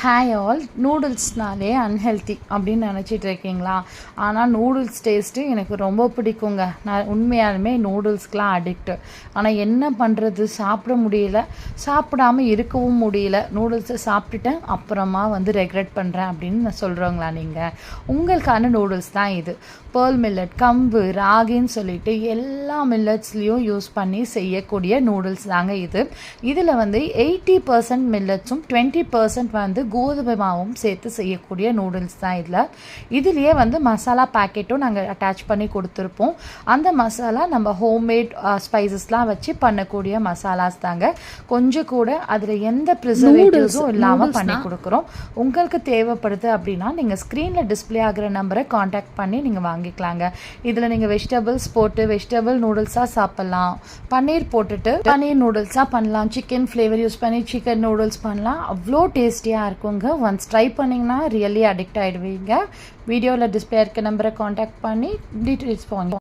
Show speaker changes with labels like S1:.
S1: Hi all. நூடுல்ஸ்னாலே unhealthy அப்படின்னு நினச்சிட்டு இருக்கீங்களா? ஆனால் நூடுல்ஸ் டேஸ்ட்டு எனக்கு ரொம்ப பிடிக்குங்க. நான் உண்மையாலுமே நூடுல்ஸ்க்கெலாம் அடிக்ட்டு. ஆனால் என்ன பண்ணுறது, சாப்பிட முடியல, சாப்பிடாமல் இருக்கவும் முடியல. நூடுல்ஸை சாப்பிட்டுட்டேன், அப்புறமா ரெக்ரெட் பண்ணுறேன் அப்படின்னு நான் சொல்கிறவங்களா நீங்கள்? உங்களுக்கான நூடுல்ஸ் தான் இது. பேர்ல் மில்லட், கம்பு, ராகின்னு சொல்லிட்டு எல்லா மில்லட்ஸ்லேயும் யூஸ் பண்ணி செய்யக்கூடிய நூடுல்ஸ் தாங்க இது. இதில் 80% மில்லட்ஸும் 20% கோதுமை மாவும் சேர்த்து செய்யக்கூடிய நூடுல்ஸ் தான் இதுலேயே மசாலா பேக்கெட்டும் நாங்கள் அட்டாச் பண்ணி கொடுத்துருப்போம். அந்த மசாலா நம்ம ஹோம்மேட் ஸ்பைசஸ்லாம் வச்சு பண்ணக்கூடிய மசாலாஸ் தாங்க. கொஞ்சம் கூட அதில் எந்த ப்ரிசர்வேட்டிவ்ஸும் இல்லாமல் பண்ணி கொடுக்குறோம். உங்களுக்கு தேவைப்படுது அப்படின்னா நீங்கள் ஸ்க்ரீனில் டிஸ்பிளே ஆகிற நம்பரை காண்டாக்ட் பண்ணி நீங்கள் வாங்கிக்கலாங்க. இதில் நீங்கள் வெஜிடபிள்ஸ் போட்டு வெஜிடபிள் நூடுல்ஸாக சாப்பிட்லாம், பன்னீர் போட்டுட்டு பன்னீர் நூடுல்ஸாக பண்ணலாம், சிக்கன் ஃப்ளேவர் யூஸ் பண்ணி சிக்கன் நூடுல்ஸ் பண்ணலாம். அவ்வளோ டேஸ்டியாக இருக்குங்க. ஒன்ஸ் ட்ரை பண்ணிங்கன்னா ரியலி அடிக்ட் ஆகிடுவீங்க. வீடியோவில் டிஸ்பிளே இருக்க நம்பரை காண்டாக்ட் பண்ணி டீட்டெயில்ஸ் போங்க.